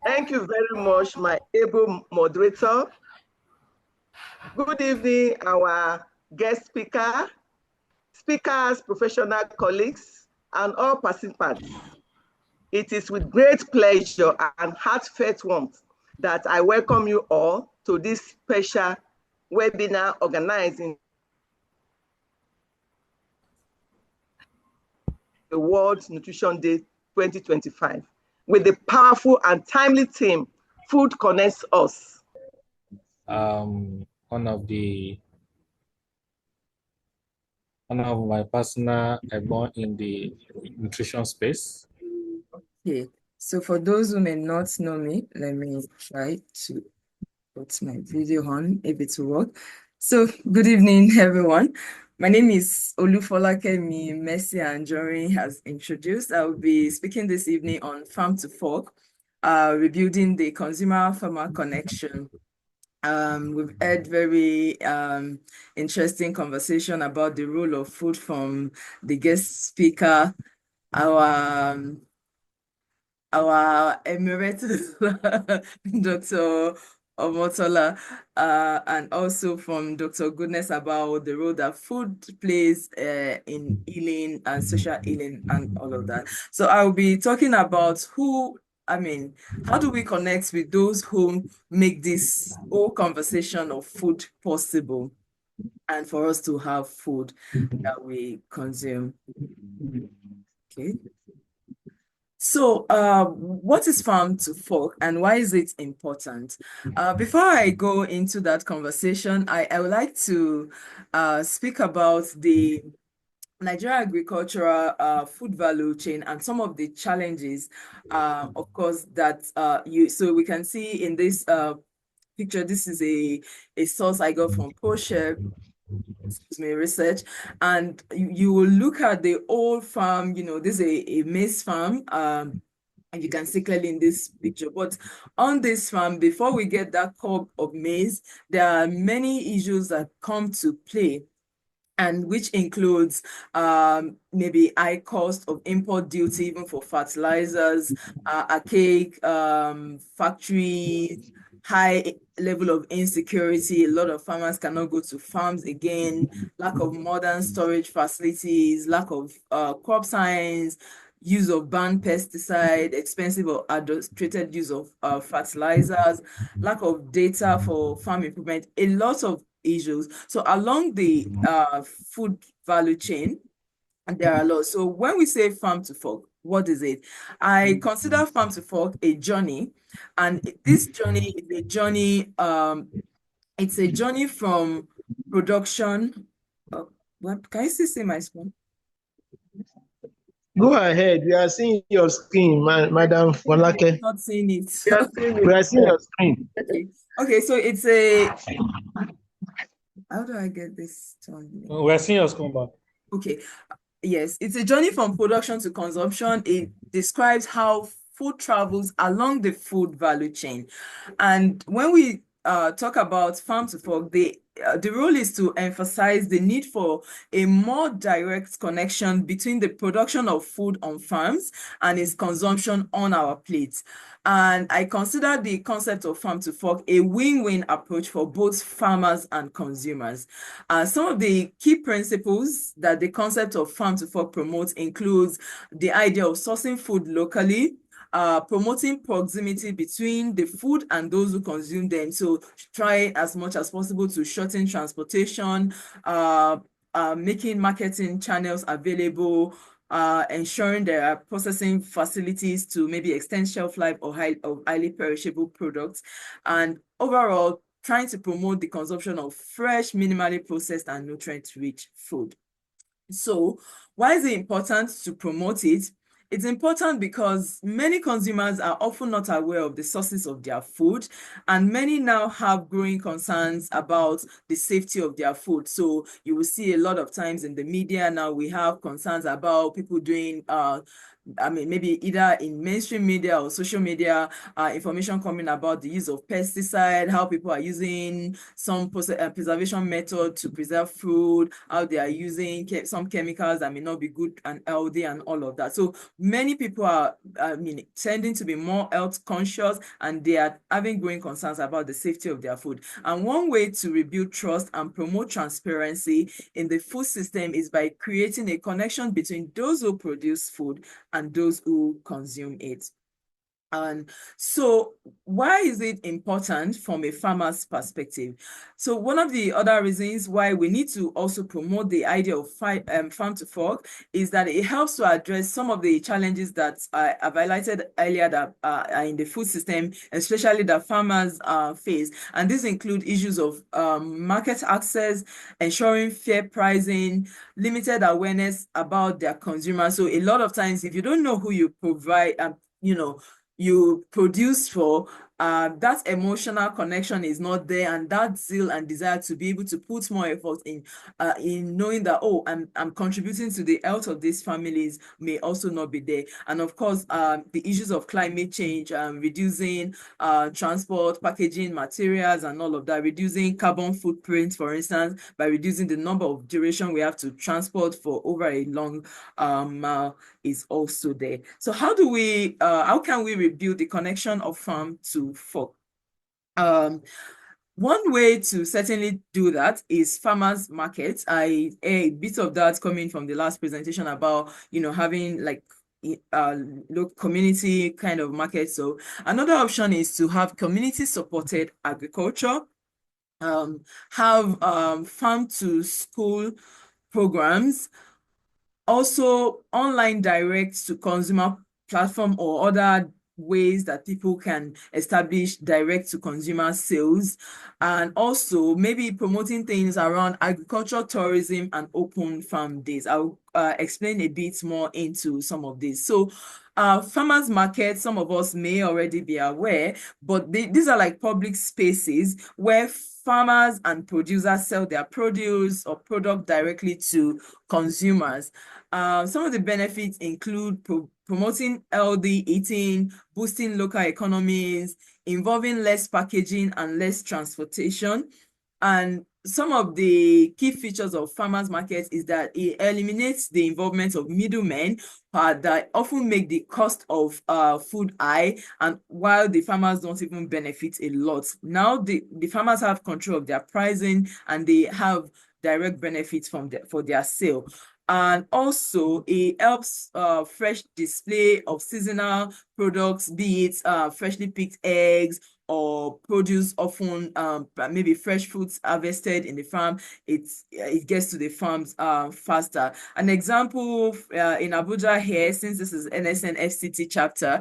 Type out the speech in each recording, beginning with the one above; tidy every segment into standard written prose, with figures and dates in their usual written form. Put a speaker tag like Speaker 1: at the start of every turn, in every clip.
Speaker 1: Thank you very much, my able moderator. Good evening, our guest speakers, professional colleagues, and all participants. It is with great pleasure and heartfelt warmth that I welcome you all to this special webinar organizing the World Nutrition Day 2025 with the powerful and timely theme, Food Connects Us.
Speaker 2: One of my partner are born in the nutrition space.
Speaker 3: Okay, so for those who may not know me, let me try to put my video on if it will work. So good evening, everyone. My name is Olufolakemi Messi Anjorin has introduced. I will be speaking this evening on Farm to Fork, rebuilding the consumer-farmer connection. We've had very interesting conversation about the role of food from the guest speaker, our emeritus Dr. Omotola, and also from Dr. Goodness about the role that food plays in healing and social healing and all of that. So I'll be talking about how do we connect with those who make this whole conversation of food possible and for us to have food that we consume. Okay. So what is farm to fork and why is it important? Before I go into that conversation, I would like to speak about the Nigeria agricultural food value chain and some of the challenges, of course, that so we can see in this picture. This is a source I got from ProShare, research, and you will look at the old farm. This is a maize farm, and you can see clearly in this picture. But on this farm, before we get that cob of maize, there are many issues that come to play, and which includes maybe high cost of import duty even for fertilizers, archaic factories, high level of insecurity. A lot of farmers cannot go to farms again, lack of modern storage facilities, lack of crop science, use of banned pesticide, expensive or adulterated use of fertilizers, lack of data for farm improvement, a lot of issues. So along the food value chain, there are a lot. So when we say farm to fork, what is it? I consider farm to fork a journey, and this journey is a journey. It's a journey from production. What can I still see my screen?
Speaker 4: Go ahead. We are seeing your screen, Madam Folake.
Speaker 3: Not seeing it.
Speaker 4: We are seeing your screen.
Speaker 3: Okay. So it's a. How do I get this turned?
Speaker 2: We are seeing your screen back.
Speaker 3: Okay. Yes, it's a journey from production to consumption. It describes how food travels along the food value chain. And when we talk about farm to fork, the role is to emphasize the need for a more direct connection between the production of food on farms and its consumption on our plates. And I consider the concept of farm to fork a win-win approach for both farmers and consumers. Some of the key principles that the concept of farm to fork promotes includes the idea of sourcing food locally, promoting proximity between the food and those who consume them. So try as much as possible to shorten transportation, making marketing channels available, ensuring there are processing facilities to maybe extend shelf life of highly perishable products, and overall trying to promote the consumption of fresh, minimally processed and nutrient-rich food. So why is it important to promote it? It's important because many consumers are often not aware of the sources of their food, and many now have growing concerns about the safety of their food. So you will see a lot of times in the media now we have concerns about people doing I mean, maybe either in mainstream media or social media, information coming about the use of pesticide, how people are using some preservation method to preserve food, how they are using some chemicals that may not be good and healthy and all of that. So many people are, I mean, tending to be more health conscious, and they are having growing concerns about the safety of their food. And one way to rebuild trust and promote transparency in the food system is by creating a connection between those who produce food and those who consume it. And so why is it important from a farmer's perspective? So one of the other reasons why we need to also promote the idea of farm to fork is that it helps to address some of the challenges that I highlighted earlier that are in the food system, especially that farmers face. And these include issues of market access, ensuring fair pricing, limited awareness about their consumers. So a lot of times, if you don't know who you provide, you produce for, that emotional connection is not there, and that zeal and desire to be able to put more effort in knowing that, oh, I'm contributing to the health of these families may also not be there. And of course, the issues of climate change, reducing transport, packaging materials and all of that, reducing carbon footprint, for instance, by reducing the number of duration we have to transport for over a long mile is also there. So how can we rebuild the connection of farm to fork? One way to certainly do that is farmers markets. A bit of that coming from the last presentation about, having like local community kind of market. So another option is to have community supported agriculture, have farm to school programs, also online direct to consumer platform or other ways that people can establish direct to consumer sales, and also maybe promoting things around agriculture, tourism, and open farm days. I'll explain a bit more into some of this. So farmers market, some of us may already be aware, but these are like public spaces where farmers and producers sell their produce or product directly to consumers. Some of the benefits include promoting healthy eating, boosting local economies, involving less packaging and less transportation. And some of the key features of farmers markets is that it eliminates the involvement of middlemen that often make the cost of food high, and while the farmers don't even benefit a lot. Now the farmers have control of their pricing, and they have direct benefits for their sale. And also it helps fresh display of seasonal products, be it freshly picked eggs or produce, often maybe fresh fruits harvested in the farm. It gets to the farms faster. An example in Abuja here, since this is NSN FCT chapter,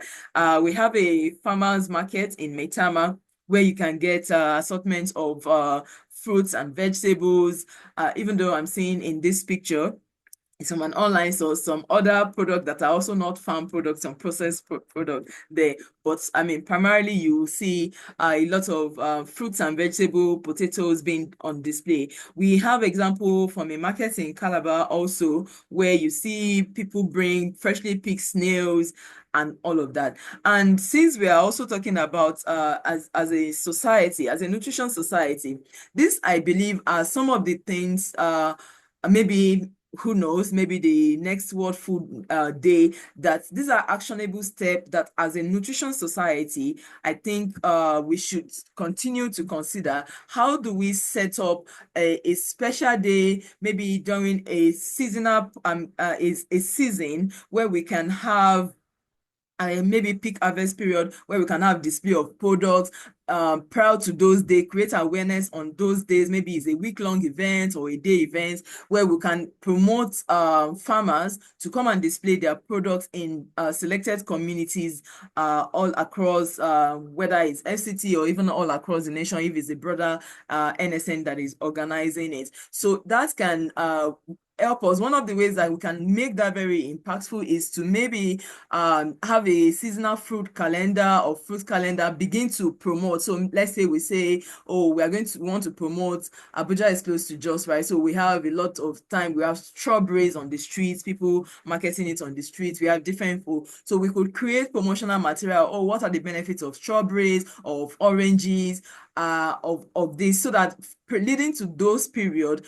Speaker 3: we have a farmers market in Maitama where you can get assortments of fruits and vegetables. Even though I'm seeing in this picture, it's from an online source, some other products that are also not farm products, some processed products there. But I mean, primarily you see a lot of fruits and vegetable, potatoes being on display. We have example from a market in Calabar also, where you see people bring freshly picked snails and all of that. And since we are also talking about as a society, as a nutrition society, this, I believe, are some of the things maybe, who knows, maybe the next World Food Day, that these are actionable steps that as a nutrition society, I think we should continue to consider. How do we set up a special day, maybe during a seasonal, a season where we can have maybe peak harvest period where we can have display of products prior to those days, create awareness on those days. Maybe it's a week-long event or a day event where we can promote farmers to come and display their products in selected communities all across, whether it's FCT or even all across the nation, if it's a broader NSN that is organizing it. So that can help us. One of the ways that we can make that very impactful is to maybe have a seasonal fruit calendar or fruit calendar, begin to promote. So let's say we say, oh, we want to promote, Abuja is close to Jos, right? So we have a lot of time, we have strawberries on the streets, people marketing it on the streets, we have different food. So we could create promotional material. Oh, what are the benefits of strawberries, of oranges, of this, so that leading to those period,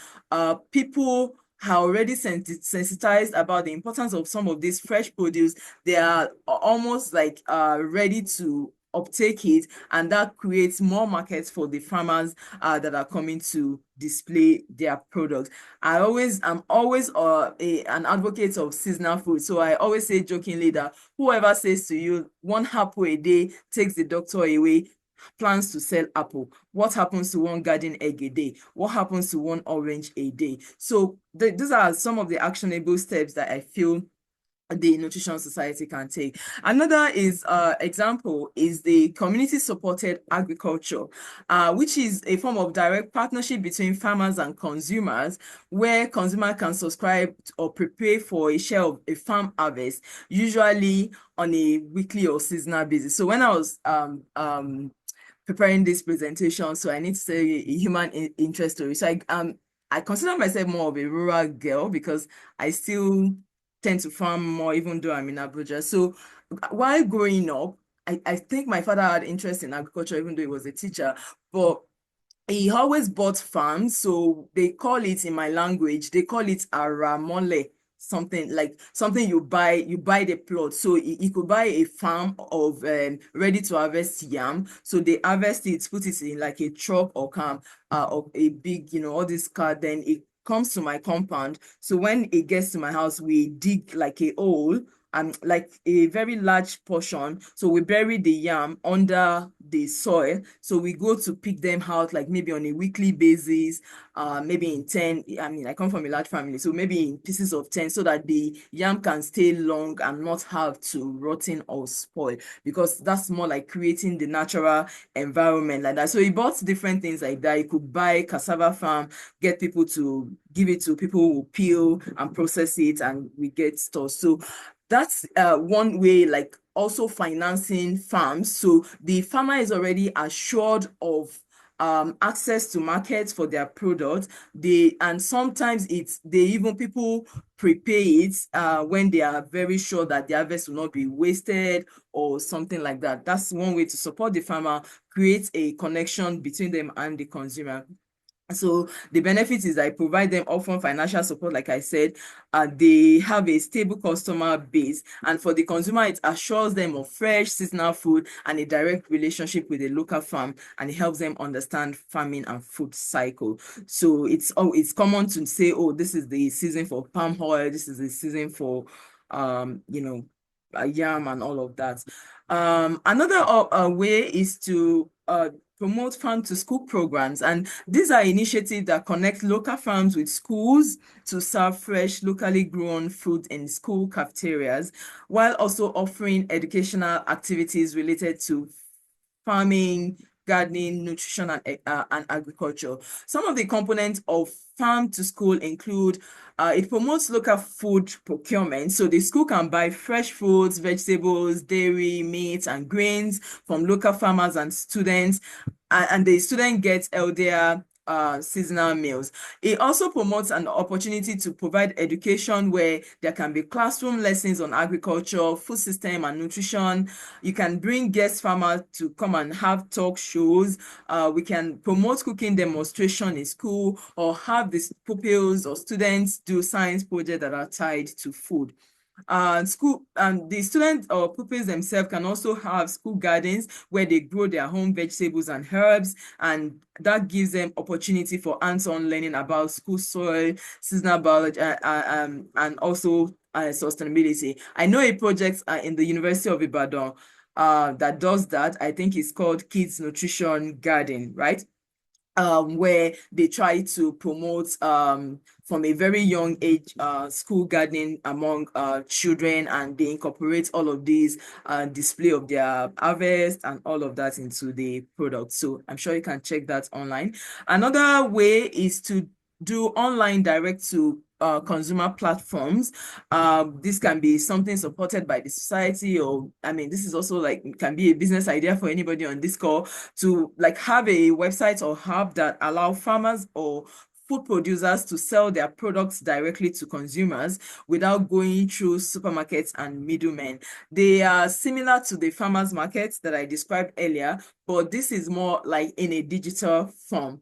Speaker 3: people are already sensitized about the importance of some of these fresh produce. They are almost like ready to uptake it, and that creates more markets for the farmers that are coming to display their products. I'm always an advocate of seasonal food. So I always say jokingly that whoever says to you, one apple a day takes the doctor away, plans to sell apple. What happens to one garden egg a day? What happens to one orange a day? So these are some of the actionable steps that I feel the Nutrition Society can take. Another example is the community supported agriculture, which is a form of direct partnership between farmers and consumers, where consumer can subscribe or prepare for a share of a farm harvest, usually on a weekly or seasonal basis. So when I was preparing this presentation, so I need to say a human interest story. So I consider myself more of a rural girl because I still tend to farm more, even though I'm in Abuja. So while growing up, I think my father had interest in agriculture, even though he was a teacher, but he always bought farms. So they call it, in my language, they call it aramole, something like something you buy the plot. So you could buy a farm of ready to harvest yam. So they harvest it, put it in like a truck or or a big, all this car, then it comes to my compound. So when it gets to my house, we dig like a hole, like a very large portion. So we bury the yam under the soil. So we go to pick them out, like maybe on a weekly basis, maybe in 10. I come from a large family, so maybe in pieces of 10, so that the yam can stay long and not have to rotten or spoil, because that's more like creating the natural environment like that. So he bought different things like that. He could buy cassava farm, get people to give it to people who peel and process it, and we get stores. So that's one way, like also financing farms. So the farmer is already assured of access to markets for their product. And sometimes people prepare it when they are very sure that the harvest will not be wasted or something like that. That's one way to support the farmer, create a connection between them and the consumer. So the benefit is I provide them often financial support, like I said. They have a stable customer base, and for the consumer, it assures them of fresh seasonal food and a direct relationship with a local farm, and it helps them understand farming and food cycle. So it's common to say, oh, this is the season for palm oil, this is the season for yam and all of that. Another way is to promote farm to school programs, and these are initiatives that connect local farms with schools to serve fresh, locally grown food in school cafeterias, while also offering educational activities related to farming, gardening, nutrition, and agriculture. Some of the components of farm to school include it promotes local food procurement. So the school can buy fresh fruits, vegetables, dairy, meat, and grains from local farmers and students, and the student gets healthier seasonal meals. It also promotes an opportunity to provide education where there can be classroom lessons on agriculture, food system, and nutrition. You can bring guest farmers to come and have talk shows. We can promote cooking demonstration in school, or have the pupils or students do science projects that are tied to food. School and the students or pupils themselves can also have school gardens where they grow their home vegetables and herbs, and that gives them opportunity for hands-on learning about school soil, seasonal biology, and also sustainability. I know a project in the University of Ibadan that does that. I think it's called Kids Nutrition Garden, right? Where they try to promote from a very young age school gardening among children, and they incorporate all of these display of their harvest and all of that into the product. So I'm sure you can check that online. Another way is to do online direct to consumer platforms. This can be something supported by the society, or I mean, this is also like can be a business idea for anybody on this call to like have a website or hub that allow farmers or food producers to sell their products directly to consumers without going through supermarkets and middlemen. They are similar to the farmers markets that I described earlier, but this is more like in a digital form.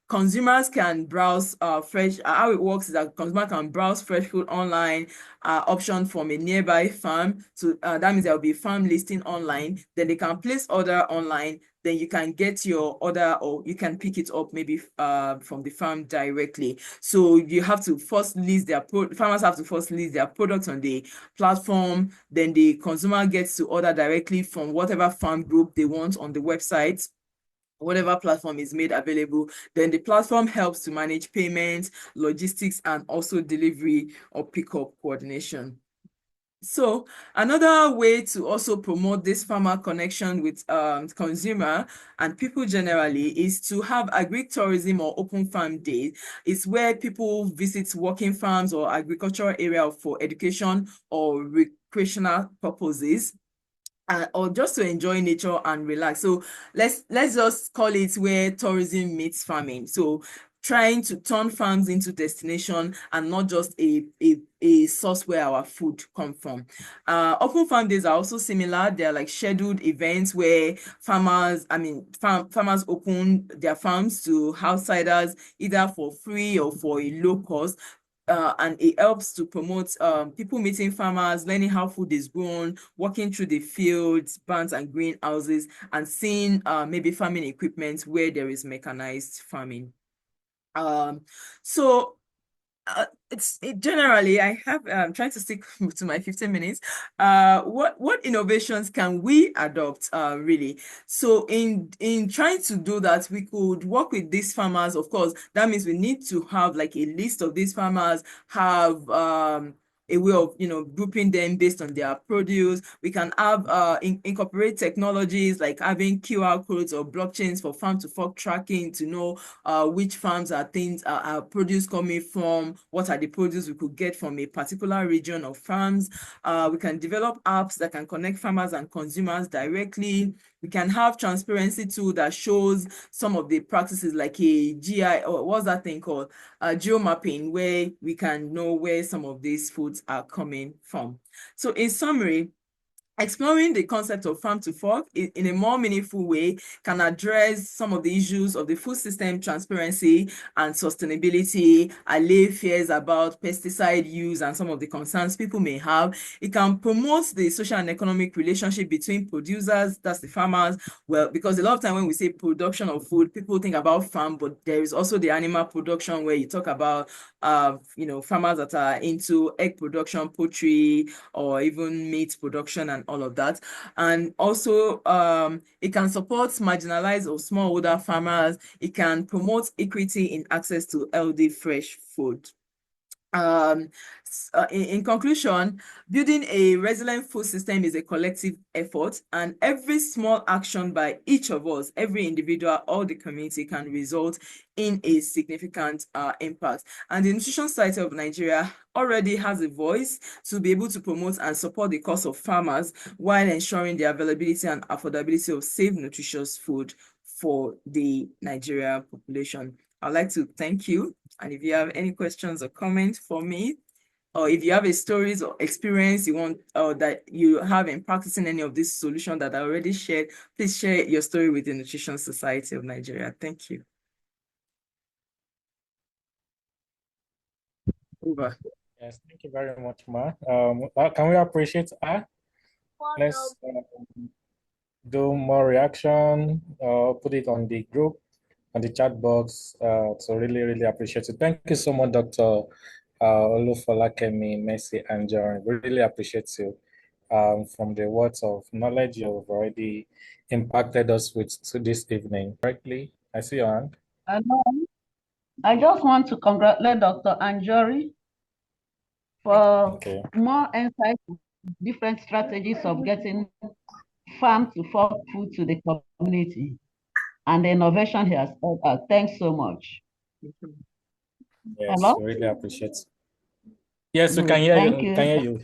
Speaker 3: Consumers can browse fresh. How it works is that consumer can browse fresh food online, option from a nearby farm. So that means there will be a farm listing online. Then they can place order online. Then you can get your order, or you can pick it up maybe from the farm directly. So you have to first list their farmers have to first list their products on the platform. Then the consumer gets to order directly from whatever farm group they want on the website, whatever platform is made available. Then the platform helps to manage payments, logistics, and also delivery or pickup coordination. So another way to also promote this farmer connection with consumer and people generally is to have agri-tourism or open farm days. It's where people visit working farms or agricultural area for education or recreational purposes, or just to enjoy nature and relax. So let's just call it where tourism meets farming. So trying to turn farms into destination and not just a source where our food come from. Open farm days are also similar. They're like scheduled events where farmers open their farms to outsiders, either for free or for a low cost. And it helps to promote people meeting farmers, learning how food is grown, walking through the fields, barns, and greenhouses, and seeing maybe farming equipment where there is mechanized farming. So generally, I have trying to stick to my 15 minutes. What innovations can we adopt really? So in trying to do that, we could work with these farmers. Of course, that means we need to have like a list of these farmers, have a way of grouping them based on their produce. We can have incorporate technologies like having QR codes or blockchains for farm to fork tracking to know which farms are produce coming from, what are the produce we could get from a particular region of farms. We can develop apps that can connect farmers and consumers directly. We can have transparency tool that shows some of the practices like a GI, or what's that thing called? Geomapping, where we can know where some of these foods are coming from. So in summary, exploring the concept of farm to fork in a more meaningful way can address some of the issues of the food system transparency and sustainability, allay fears about pesticide use and some of the concerns people may have. It can promote the social and economic relationship between producers, that's the farmers, well, because a lot of time when we say production of food, people think about farm, but there is also the animal production where you talk about farmers that are into egg production, poultry, or even meat production and all of that. And also it can support marginalized or smallholder farmers. It can promote equity in access to healthy fresh food. In conclusion, building a resilient food system is a collective effort, and every small action by each of us, every individual or the community, can result in a significant impact. And the Nutrition Society of Nigeria already has a voice to be able to promote and support the cause of farmers while ensuring the availability and affordability of safe, nutritious food for the Nigeria population. I'd like to thank you. And if you have any questions or comments for me, or if you have a stories or experience you want, or that you have in practicing any of this solution that I already shared, please share your story with the Nutrition Society of Nigeria. Thank you. Over.
Speaker 2: Yes, thank you very much, Ma. Can we appreciate her? Let's do more reaction, put it on the group, on the chat box. So really appreciate it. Thank you so much, Dr. Olufolakemi, Mercy, and John. Really appreciate you. From the words of knowledge you've already impacted us with this evening. Correctly, I see your hand.
Speaker 5: I just want to congratulate Dr. Anjori for more insight, different strategies of getting farm to fork food to the community, and the innovation he has. Thanks so much.
Speaker 2: Yes,
Speaker 5: Hello?
Speaker 2: really appreciate it. Yes, we can hear
Speaker 5: Thank
Speaker 2: you.
Speaker 5: you.
Speaker 2: We can hear you.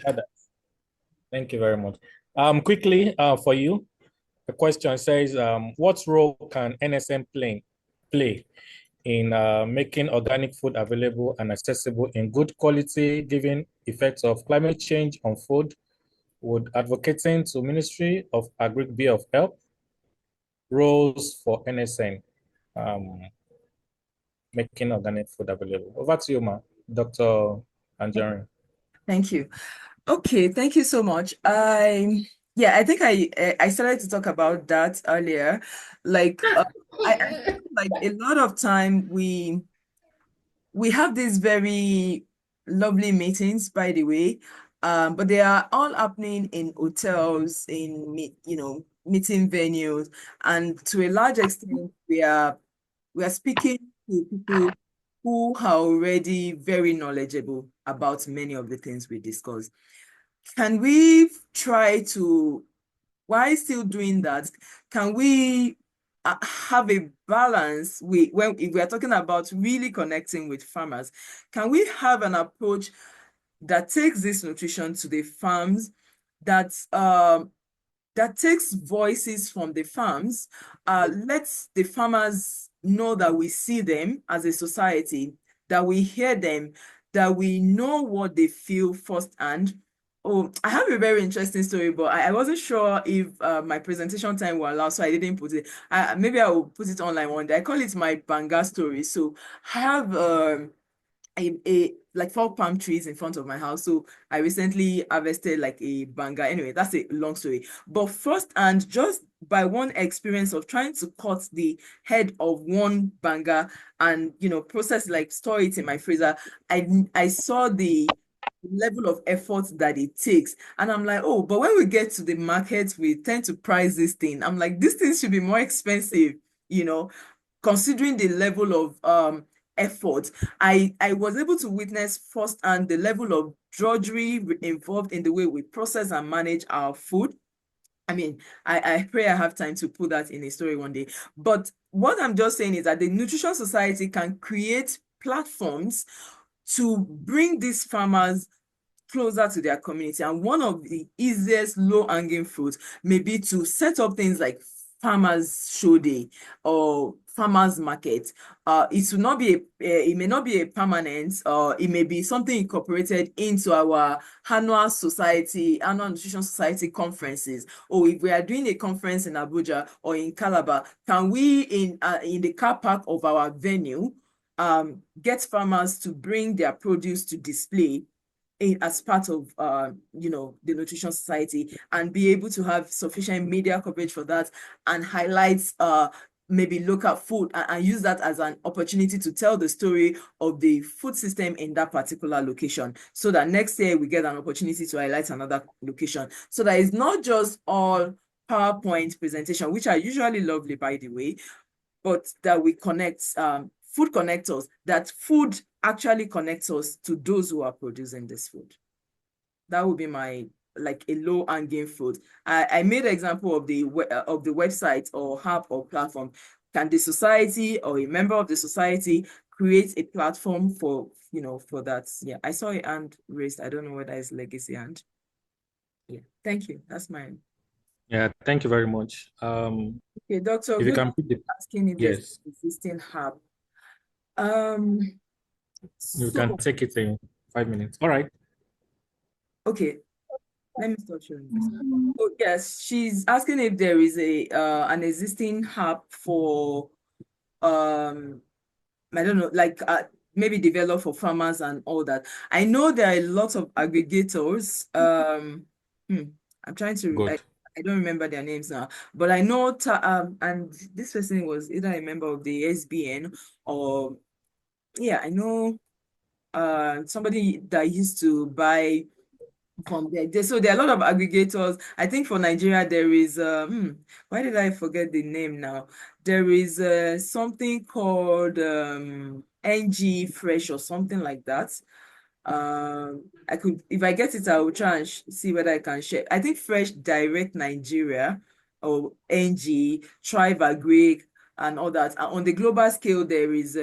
Speaker 2: Thank you very much. Quickly, for you, the question says, what role can NSM play in making organic food available and accessible in good quality, given effects of climate change on food? Would advocating to Ministry of Agri be of help? Roles for NSM, um, making organic food available. Over to you, Dr. Anjorin.
Speaker 3: Thank you. Okay, thank you so much. I think I started to talk about that earlier. Like I feel like a lot of time we have these very lovely meetings, by the way, but they are all happening in hotels, in meeting venues, and to a large extent we are speaking to people who are already very knowledgeable about many of the things we discuss. Can we try to, while still doing that, can we have a balance if we are talking about really connecting with farmers? Can we have an approach that takes this nutrition to the farms, that takes voices from the farms, lets the farmers know that we see them as a society, that we hear them, that we know what they feel firsthand. Oh, I have a very interesting story, but I wasn't sure if my presentation time will allow, so I didn't put it. Maybe I will put it online one day. I call it my Banga story. So I have like 4 palm trees in front of my house. So I recently harvested like a banga. Anyway, that's a long story. But first, and just by one experience of trying to cut the head of one banga and process, like store it in my freezer, I saw the level of effort that it takes. And I'm like, oh, but when we get to the market, we tend to price this thing. I'm like, this thing should be more expensive, considering the level of effort. I was able to witness firsthand the level of drudgery involved in the way we process and manage our food. I mean, I pray I have time to put that in a story one day. But what I'm just saying is that the Nutrition Society can create platforms to bring these farmers closer to their community. And one of the easiest low-hanging fruits may be to set up things like farmers show day or farmers market. It will not be it may not be a permanent, it may be something incorporated into our annual nutrition society conferences. Or if we are doing a conference in Abuja or in Calabar, can we in the car park of our venue get farmers to bring their produce to display as part of the Nutrition Society, and be able to have sufficient media coverage for that, and highlight maybe local food, and use that as an opportunity to tell the story of the food system in that particular location, so that next year we get an opportunity to highlight another location, so that it's not just all PowerPoint presentation, which are usually lovely, by the way, but that we connect food connectors, that food actually connects us to those who are producing this food. That would be my, like, a low-hanging fruit. I made an example of the website or app or platform. Can the society or a member of the society create a platform for that? Yeah, I saw a hand raised. I don't know whether it's legacy hand. Yeah, thank you. That's mine.
Speaker 2: Yeah, thank you very much.
Speaker 3: Okay, Doctor,
Speaker 2: if you can pick the,
Speaker 3: asking if there's existing hub.
Speaker 2: You can take it in 5 minutes. All right.
Speaker 3: Okay, let me start showing this. Oh, yes, she's asking if there is an existing hub for I don't know, like maybe developed for farmers and all that. I know there are lots of aggregators. I'm trying to I don't remember their names now, but I know and this person was either a member of the SBN or I know somebody that used to buy from there. So there are a lot of aggregators. I think for Nigeria there is why did I forget the name now? There is something called NG Fresh or something like that. I could, if I get it, I will try and see whether I can share. I think Fresh Direct Nigeria or NG, Thrive Agri and all that. On the global scale, there is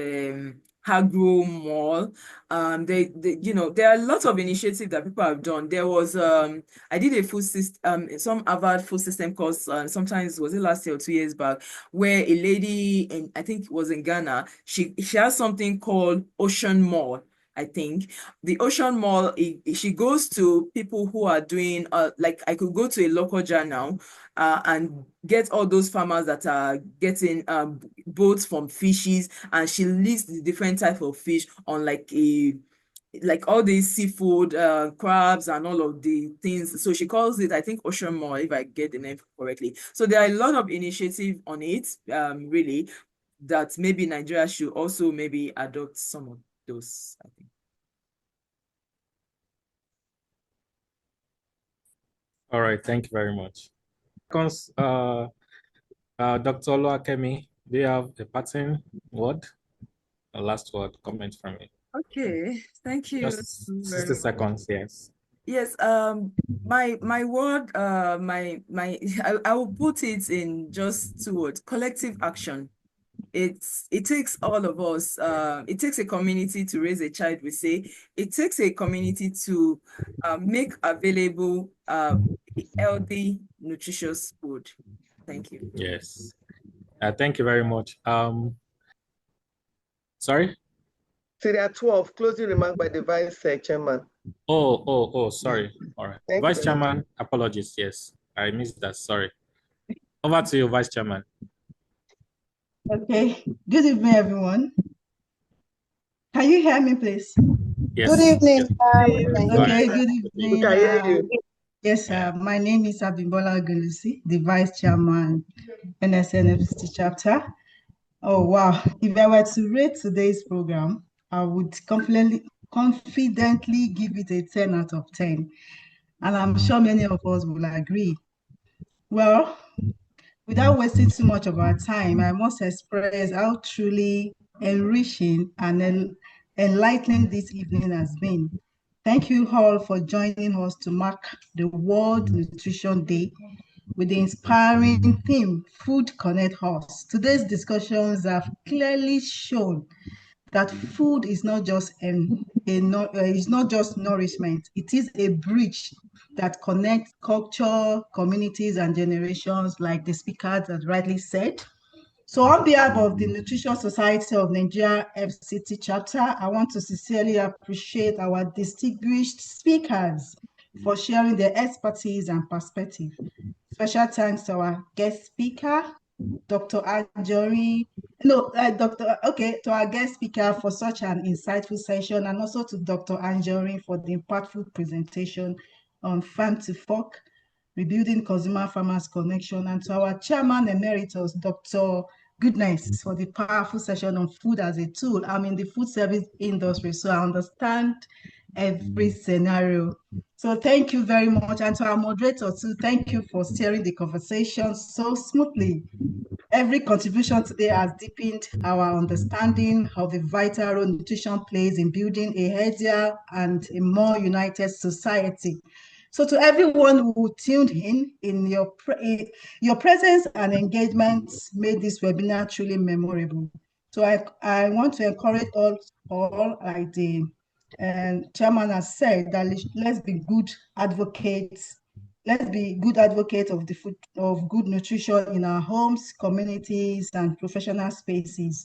Speaker 3: agro mall. You know, there are lots of initiatives that people have done. There was I did a food system, some Harvard food system course, sometimes was it last year or 2 years back, where a lady in, I think it was in Ghana, she has something called Ocean Mall. I think the Ocean Mall, she goes to people who are doing, like I could go to a local journal and get all those farmers that are getting boats from fishes, and she lists the different type of fish on like all the seafood, crabs and all of the things. So she calls it, I think, Ocean Mall, if I get the name correctly. So there are a lot of initiative on it, really, that maybe Nigeria should also maybe adopt some of those, I think.
Speaker 2: All right, thank you very much. Dr. Oluwakemi, do you have a parting word? A last word, comment from you?
Speaker 3: Okay, thank you.
Speaker 2: Just 60 seconds, yes.
Speaker 3: Yes, my word, I will put it in just 2 words: collective action. It takes all of us, it takes a community to raise a child, we say. It takes a community to make available healthy, nutritious food. Thank you.
Speaker 2: Yes. Thank you very much. Sorry?
Speaker 1: So there are 12 closing remarks by the Vice Chairman.
Speaker 2: Sorry. All right.
Speaker 1: Thank
Speaker 2: Vice
Speaker 1: you.
Speaker 2: Chairman, apologies. Yes, I missed that. Sorry. Over to you, Vice Chairman.
Speaker 6: Okay. Good evening, everyone. Can you hear me, please?
Speaker 2: Yes.
Speaker 7: Good evening.
Speaker 2: Yes.
Speaker 6: Okay, good evening.
Speaker 1: We can hear you.
Speaker 6: Yes, my name is Abimbola Ogulusi, the Vice Chairman, NSN FCT Chapter. Oh, wow. If I were to rate today's program, I would confidently give it a 10 out of 10. And I'm sure many of us will agree. Well, without wasting too much of our time, I must express how truly enriching and enlightening this evening has been. Thank you all for joining us to mark the World Nutrition Day with the inspiring theme, Food Connect Us. Today's discussions have clearly shown that food is not just nourishment, it is a bridge that connects culture, communities, and generations, like the speaker has rightly said. So on behalf of the Nutritious Society of Nigeria FCT Chapter, I want to sincerely appreciate our distinguished speakers for sharing their expertise and perspective. Special thanks to our guest speaker, Dr. Anjori, to our guest speaker for such an insightful session, and also to Dr. Anjori for the impactful presentation on Farm to Fork, Rebuilding Consumer Farmers Connection, and to our Chairman Emeritus, Dr. Goodness, for the powerful session on food as a tool. I'm in the food service industry, so I understand every scenario. So thank you very much. And to our moderator too, thank you for steering the conversation so smoothly. Every contribution today has deepened our understanding of the vital role nutrition plays in building a healthier and a more united society. So to everyone who tuned in your presence and engagement made this webinar truly memorable. So I want to encourage all like the chairman has said, that let's be good advocates. Let's be good advocates of the food, of good nutrition in our homes, communities, and professional spaces,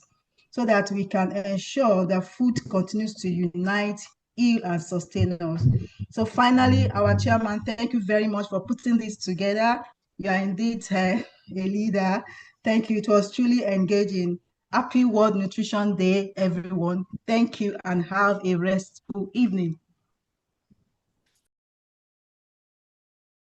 Speaker 6: so that we can ensure that food continues to unite, heal, and sustain us. So finally, our chairman, thank you very much for putting this together. You are indeed a leader. Thank you. It was truly engaging. Happy World Nutrition Day, everyone. Thank you and have a restful evening.